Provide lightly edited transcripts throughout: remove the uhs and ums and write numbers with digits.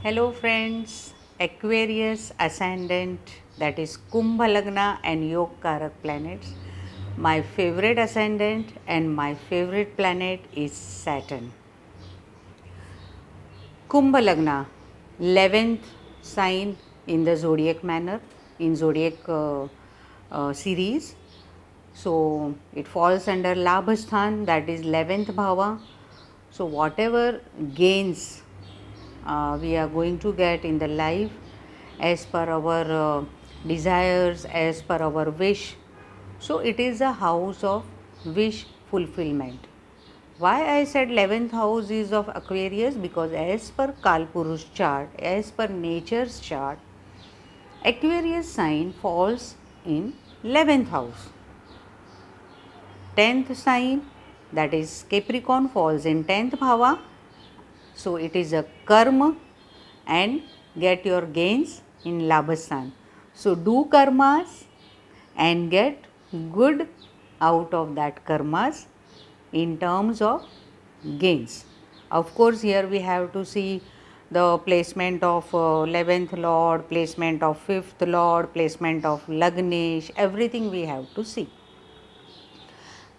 Hello friends, Aquarius ascendant, that is Kumbha Lagna and Yog Karak planets. My favorite ascendant and my favorite planet is Saturn. Kumbha Lagna, 11th sign in the zodiac manner, in zodiac series. So it falls under Labhasthan, that is 11th bhava. So whatever gains we are going to get in the life as per our desires, as per our wish. So it is a house of wish fulfillment. Why I said 11th house is of Aquarius? Because as per Kalpurush chart, as per nature's chart, Aquarius sign falls in 11th house. 10th sign, that is Capricorn, falls in 10th bhava. So it is a karma and get your gains in Labhasthan. So do karmas and get good out of that karmas in terms of gains. Of course, here we have to see the placement of 11th Lord, placement of 5th Lord, placement of Lagnesh, everything we have to see.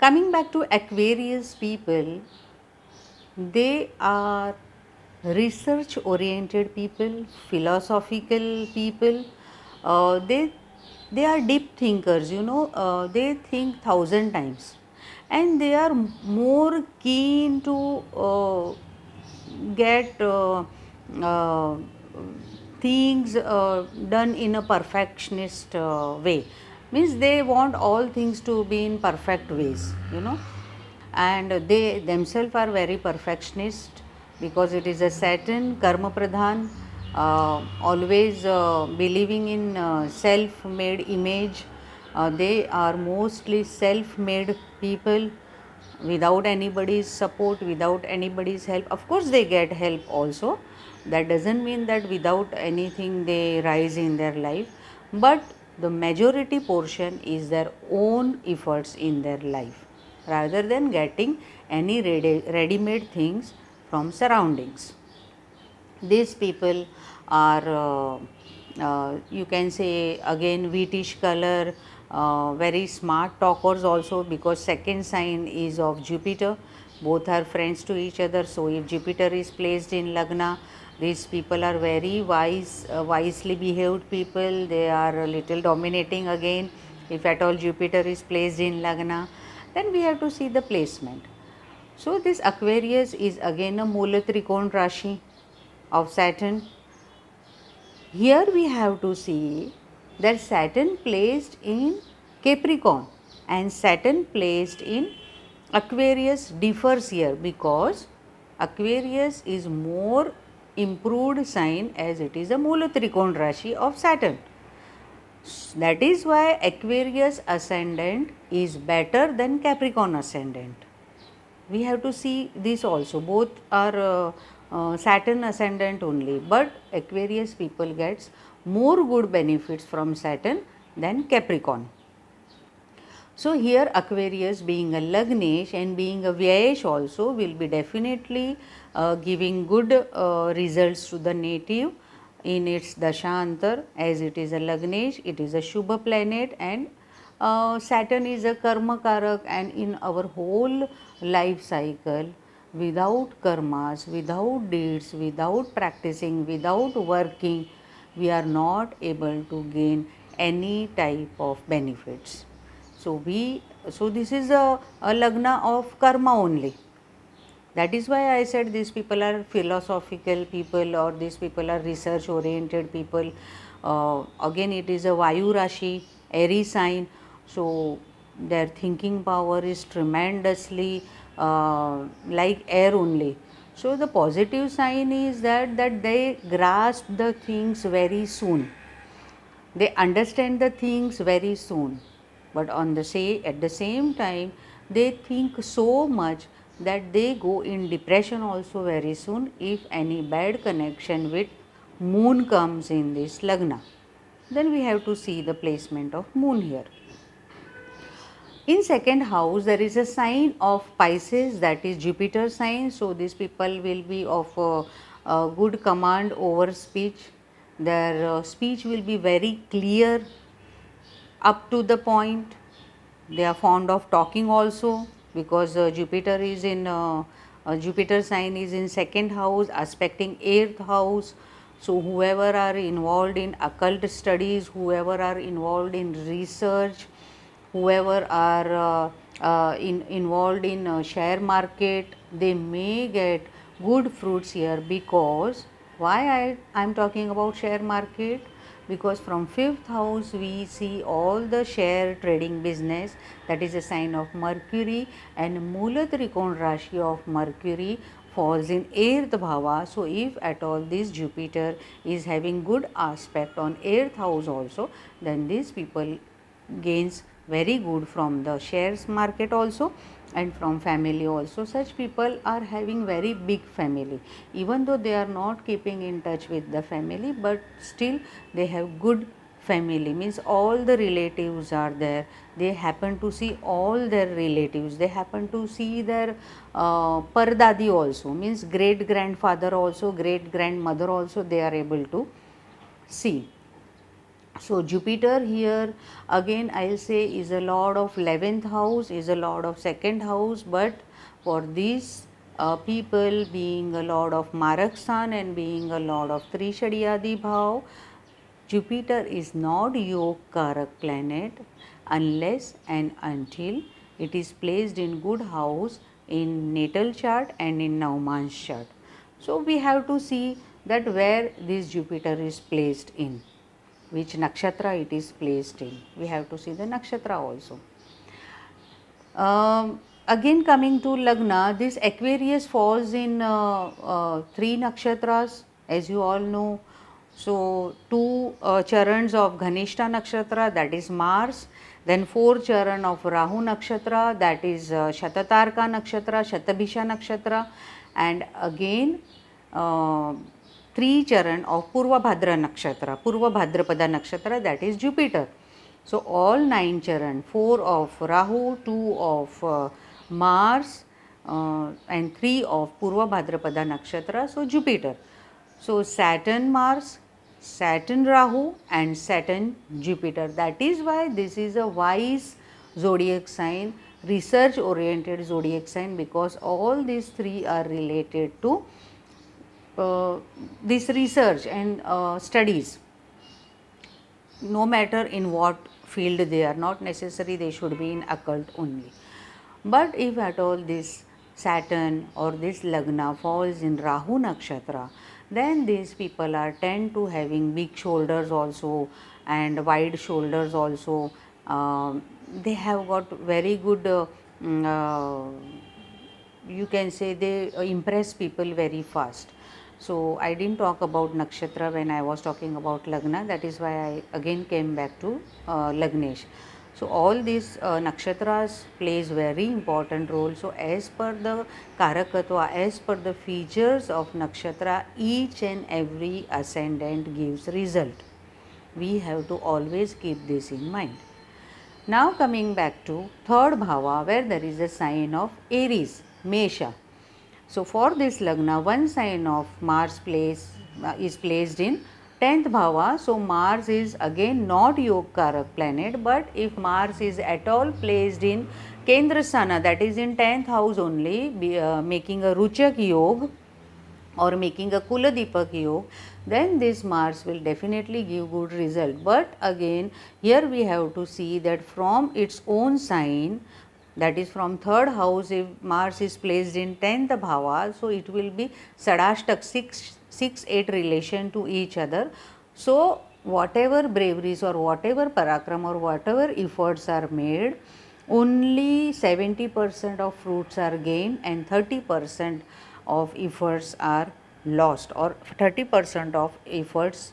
Coming back to Aquarius people, they are research oriented people, philosophical people. They are deep thinkers, they think thousand times, and they are more keen to get uh, things done in a perfectionist way. Means they want all things to be in perfect ways, and they themselves are very perfectionist because it is a Saturn karma pradhan, always believing in self made image. They are mostly self made people without anybody's support, without anybody's help. Of course they get help also, that doesn't mean that without anything they rise in their life, but the majority portion is their own efforts in their life rather than getting any ready-made things from surroundings. These people are you can say again wheatish color, very smart talkers also, because second sign is of Jupiter. Both are friends to each other. So if Jupiter is placed in Lagna, these people are very wise, wisely behaved people. They are a little dominating again. If at all Jupiter is placed in Lagna, then we have to see the placement. So this Aquarius is again a Mula Trikon Rashi of Saturn. Here we have to see that Saturn placed in Capricorn and Saturn placed in Aquarius differs here, because Aquarius is more improved sign as it is a Mula Trikon Rashi of Saturn. That is why Aquarius ascendant is better than Capricorn ascendant. We have to see this also. Both are Saturn ascendant only, but Aquarius people gets more good benefits from Saturn than Capricorn. So here Aquarius being a Lagnesh and being a Vyayesh also will be definitely giving good results to the native in its Dashantar, as it is a Lagnesh, it is a Shubha planet, and Saturn is a Karma Karak, and in our whole life cycle, without karmas, without deeds, without practicing, without working, we are not able to gain any type of benefits. So this is a lagna of karma only. That is why I said these people are philosophical people, or these people are research oriented people. Again, it is a Vayu Rashi, Aries sign. So their thinking power is tremendously like air only. So the positive sign is that they grasp the things very soon. They understand the things very soon, but at the same time they think so much that they go in depression also very soon if any bad connection with moon comes in this lagna. Then we have to see the placement of moon here. In second house, there is a sign of Pisces, that is Jupiter sign. So these people will be of good command over speech. Their speech will be very clear, up to the point. They are fond of talking also, because Jupiter sign is in second house, aspecting eighth house. So whoever are involved in occult studies, whoever are involved in research, whoever are involved in share market, they may get good fruits here. Because why I'm talking about share market? Because from fifth house we see all the share trading business, that is a sign of Mercury, and Mula Trikon Rashi of Mercury falls in eighth bhava. So if at all this Jupiter is having good aspect on eighth house also, then these people gains very good from the shares market also, and from family also. Such people are having very big family, even though they are not keeping in touch with the family, but still they have good family, means all the relatives are there. They happen to see all their relatives, they happen to see their pardadi also, means great grandfather also, great grandmother also, they are able to see. So Jupiter here again I'll say is a lord of 11th house, is a lord of second house, but for these people, being a lord of Marakshan and being a lord of Trishadiyadi Bhav, Jupiter is not Yog Karak planet unless and until it is placed in good house in natal chart and in Navamans chart. So we have to see that where this Jupiter is placed in, which nakshatra it is placed in. We have to see the nakshatra also. Again coming to Lagna, this Aquarius falls in three nakshatras, as you all know. So two charans of Ghanishta nakshatra, that is Mars, then four charan of Rahu nakshatra, that is Shatatarka nakshatra, Shatabhisha nakshatra, and again three charan of Purva Bhadra nakshatra, Purva Bhadrapada nakshatra, that is Jupiter. So all 9 charan, 4 of Rahu, 2 of Mars, and 3 of Purva Bhadrapada nakshatra, so Jupiter. So Saturn Mars, Saturn Rahu, and Saturn Jupiter. That is why this is a wise zodiac sign, research oriented zodiac sign, because all these three are related to this research and studies. No matter in what field they are, not necessary they should be in occult only. But if at all this Saturn or this Lagna falls in Rahu nakshatra, then these people are tend to having big shoulders also and wide shoulders also. They have got very good you can say they impress people very fast. So I didn't talk about nakshatra when I was talking about Lagna, that is why I again came back to Lagnesh. So all these nakshatras plays very important role. So as per the karakatva, as per the features of nakshatra, each and every ascendant gives result. We have to always keep this in mind. Now coming back to third bhava, where there is a sign of Aries, Mesha. So for this Lagna, one sign of Mars is placed in 10th bhava. So Mars is again not Yog Karak planet, but if Mars is at all placed in Kendrasthana, that is in 10th house only, making a Ruchak Yog or making a Kuladipak Yog, then this Mars will definitely give good result. But again here we have to see that from its own sign, that is from third house, if Mars is placed in 10th bhava, so it will be Sadashtak, 6-8 relation to each other. So whatever braveries or whatever parakram or whatever efforts are made, only 70% of fruits are gained and 30% of efforts are lost, or 30% of efforts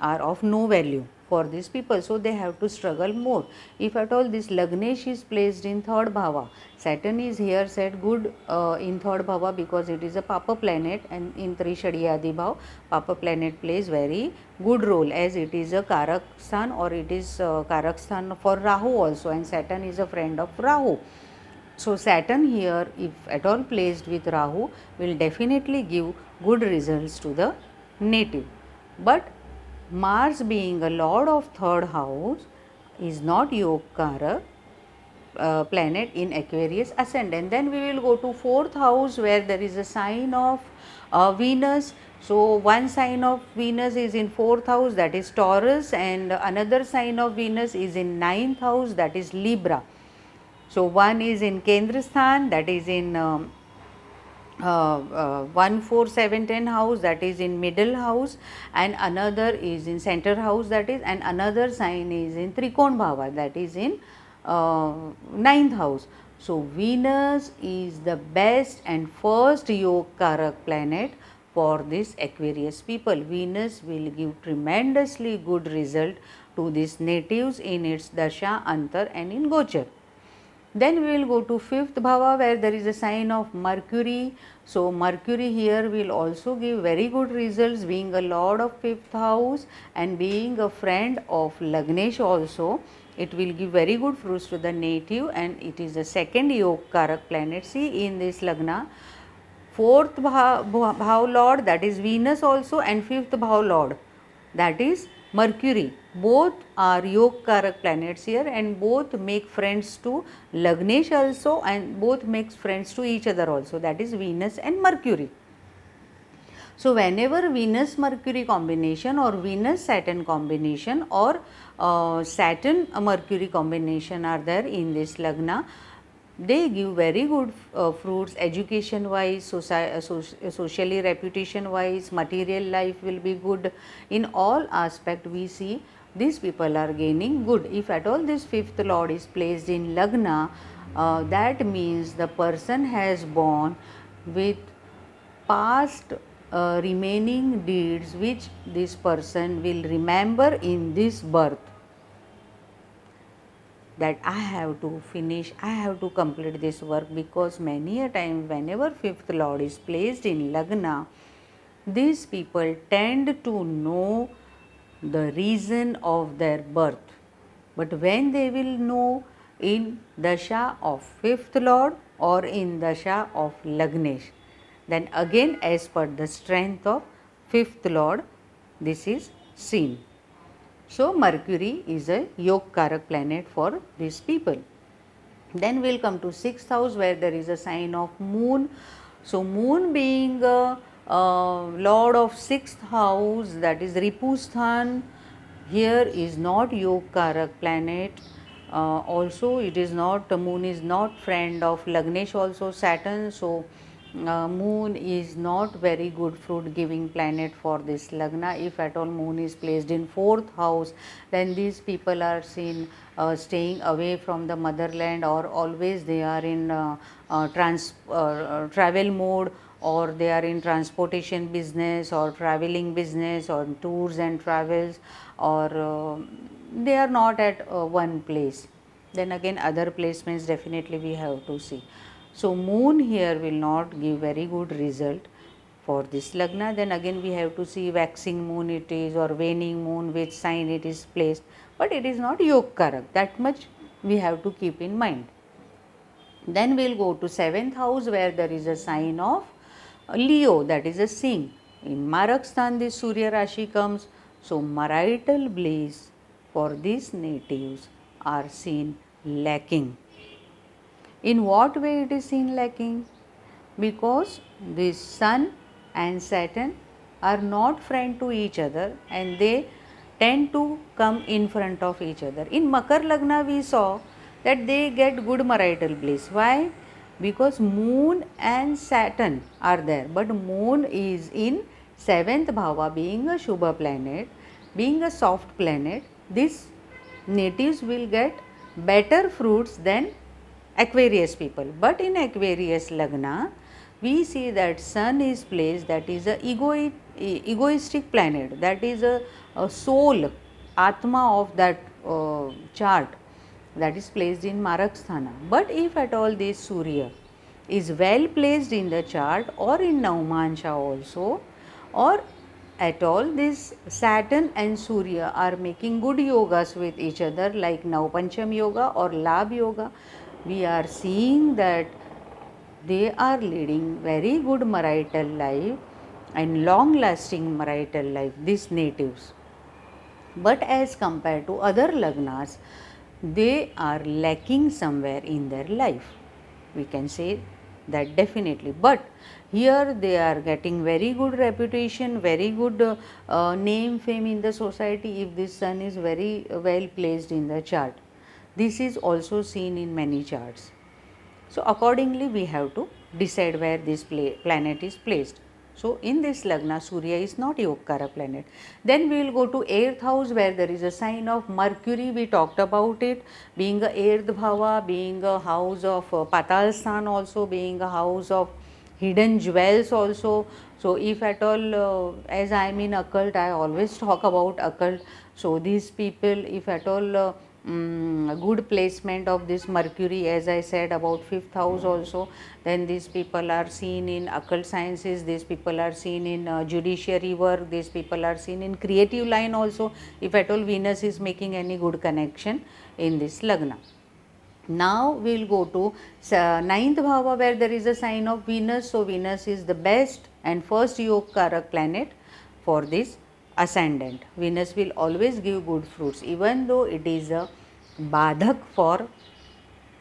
are of no value for these people. So they have to struggle more. If at all this Lagnesh is placed in third bhava, Saturn is here said good in third bhava because it is a Papa planet, and in Trishadiyadi bhav, Papa planet plays very good role, as it is a Karak Sthan, or it is Karak Sthan for Rahu also, and Saturn is a friend of Rahu. So Saturn here, if at all placed with Rahu, will definitely give good results to the native. But Mars being a lord of third house is not Yogkara planet in Aquarius ascendant. Then we will go to fourth house where there is a sign of Venus. So one sign of Venus is in fourth house, that is Taurus, and another sign of Venus is in ninth house, that is Libra. So one is in Kendrasthan, that is in 1, 4, 7, 10 house, that is in middle house, and another is in center house, that is, and another sign is in Trikon Bhava, that is in ninth house. So Venus is the best and first Yog Karak planet for this Aquarius people. Venus will give tremendously good result to these natives in its Dasha, Antar and in Gochar. Then we will go to fifth bhava where there is a sign of Mercury. So Mercury here will also give very good results, being a lord of fifth house and being a friend of Lagnesh also. It will give very good fruits to the native, and it is the second Yog Karak planet. See in this Lagna, fourth bhav lord, that is Venus also, and fifth bhav lord, that is Mercury. Both are Yog Karak planets here, and both make friends to Lagnesh also, and both makes friends to each other also, that is Venus and Mercury. So whenever Venus Mercury combination or Venus Saturn combination or Saturn Mercury combination are there in this Lagna, they give very good fruits education wise, socially reputation wise, material life will be good. In all aspect we see these people are gaining good. If at all this fifth lord is placed in Lagna, that means the person has born with past remaining deeds which this person will remember in this birth, that I have to finish, I have to complete this work, because many a time whenever fifth lord is placed in Lagna, these people tend to know the reason of their birth. But when they will know in Dasha of fifth lord or in Dasha of Lagnesh, then again as per the strength of fifth lord this is seen. So Mercury is a Yog Karak planet for these people. Then we will come to sixth house where there is a sign of moon. So moon being a lord of sixth house, that is Ripusthan, here is not Yog Karak planet. Also it is not, moon is not friend of Lagnesh also Saturn. So moon is not very good fruit giving planet for this Lagna. If at all moon is placed in fourth house, then these people are seen staying away from the motherland, or always they are in travel mode, or they are in transportation business or traveling business or tours and travels, or they are not at one place. Then again other placements definitely we have to see. So moon here will not give very good result for this Lagna. Then again we have to see waxing moon it is or waning moon, which sign it is placed, but it is not Yog Karak, that much we have to keep in mind. Then we will go to seventh house where there is a sign of Leo, that is a Singh. In Marakstan this Surya Rashi comes. So marital bliss for these natives are seen lacking. In what way it is seen lacking? Because the Sun and Saturn are not friend to each other, and they tend to come in front of each other. In Makar Lagna we saw that they get good marital bliss. Why? Because moon and Saturn are there, but moon is in seventh bhava, being a Shubha planet, being a soft planet. These natives will get better fruits than Aquarius people. But in Aquarius Lagna, we see that Sun is placed, that is a egoistic planet, that is a soul, Atma of that chart, that is placed in Maraksthana. But if at all this Surya is well placed in the chart or in Naumansha also, or at all this Saturn and Surya are making good yogas with each other like Naupancham yoga or Labh yoga, we are seeing that they are leading very good marital life and long lasting marital life, these natives. But as compared to other lagnas, they are lacking somewhere in their life. We can say that definitely. But here they are getting very good reputation, very good name, fame in the society if this sun is very well placed in the chart. This is also seen in many charts. So, accordingly, we have to decide where this planet is placed. So, in this Lagna, Surya is not Yoggakara planet. Then we will go to 8th house where there is a sign of Mercury. We talked about it being a 8th bhava, being a house of Patal Sthan, also being a house of hidden jewels also. So, if at all, as I am in occult, I always talk about occult. So, these people, if at all, good placement of this Mercury, as I said about 5th house also, then these people are seen in occult sciences, these people are seen in judiciary work, these people are seen in creative line also, if at all Venus is making any good connection in this Lagna. Now we will go to 9th bhava where there is a sign of Venus. So, Venus is the best and first Yoggakarak planet for this ascendant. Venus will always give good fruits even though it is a Badhak for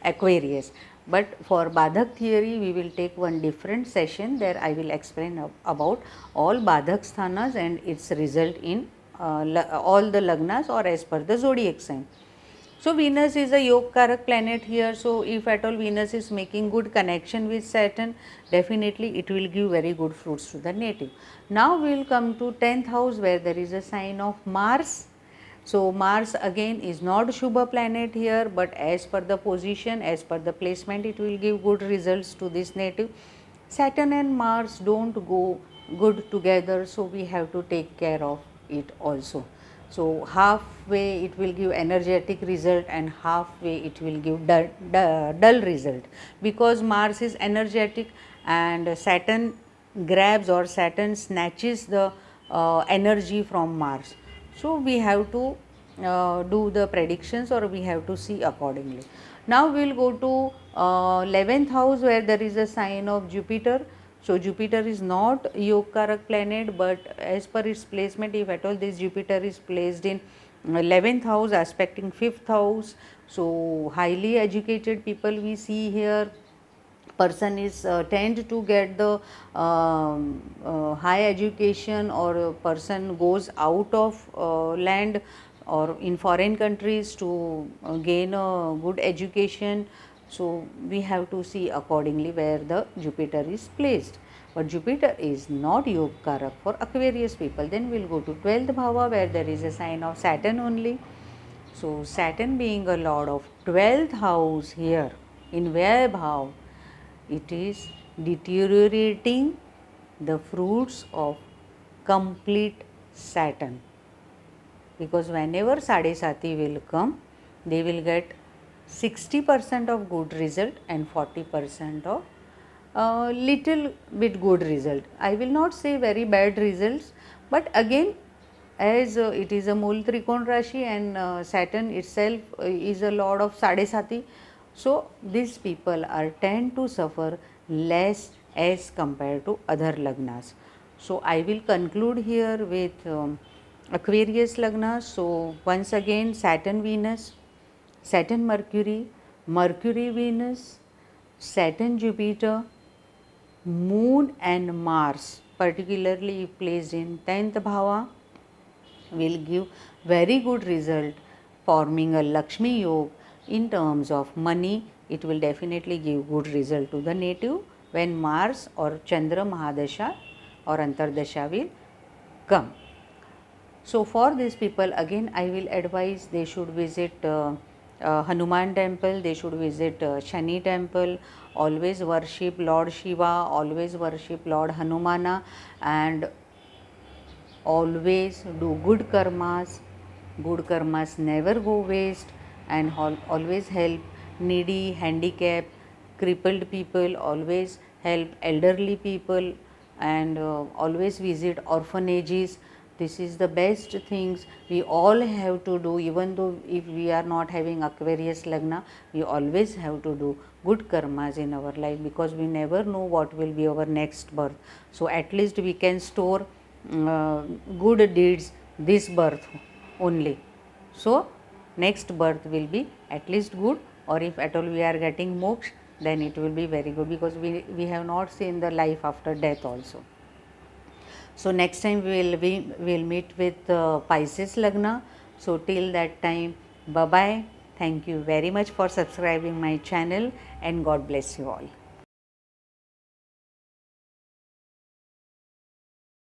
Aquarius. But for Badhak theory, we will take one different session. There I will explain about all Badhak sthanas and its result in all the lagnas or as per the zodiac sign. So, Venus is a Yoggakarak planet here. So, if at all Venus is making good connection with Saturn, definitely it will give very good fruits to the native. Now, we will come to 10th house where there is a sign of Mars. So, Mars again is not Shubha planet here, but as per the position, as per the placement, it will give good results to this native. Saturn and Mars don't go good together, so we have to take care of it also. So, halfway it will give energetic result and halfway it will give dull result, because Mars is energetic and Saturn grabs or Saturn snatches the energy from Mars. So, we have to do the predictions or we have to see accordingly. Now, we will go to 11th house where there is a sign of Jupiter. So, Jupiter is not Yoggakarak planet, but as per its placement, if at all this Jupiter is placed in 11th house aspecting 5th house. So, highly educated people we see here, person is tend to get the high education, or a person goes out of land or in foreign countries to gain a good education. So, we have to see accordingly where the Jupiter is placed. But Jupiter is not Yoggakarak for Aquarius people. Then we will go to 12th bhava where there is a sign of Saturn only. So, Saturn being a lord of 12th house here in Vyaya bhav, it is deteriorating the fruits of complete Saturn, because whenever Sadesati will come, they will get 60% of good result and 40% of little bit good result. I will not say very bad results, but again, as it is a Mool Trikon Rashi and Saturn itself is a lord of Sadesati. So, these people are tend to suffer less as compared to other lagnas. So, I will conclude here with Aquarius lagna. So, once again Saturn Venus, Saturn Mercury, Mercury Venus, Saturn Jupiter, Moon and Mars, particularly if placed in 10th bhava, will give very good result, forming a Lakshmi Yoga in terms of money. It will definitely give good result to the native when Mars or Chandra Mahadasha or Antardasha will come. So, for these people again I will advise they should visit Hanuman temple, they should visit Shani temple, always worship Lord Shiva, always worship Lord Hanumana, and always do good karmas. Good karmas never go waste, and always help needy, handicapped, crippled people, always help elderly people, and always visit orphanages. This is the best things we all have to do. Even though if we are not having Aquarius Lagna, we always have to do good karmas in our life, because we never know what will be our next birth. So at least we can store good deeds this birth only. So next birth will be at least good, or if at all we are getting moksha, then it will be very good, because we have not seen the life after death also. So next time we will meet with Pisces Lagna. So till that time, bye bye. Thank you very much for subscribing my channel, and God bless you all.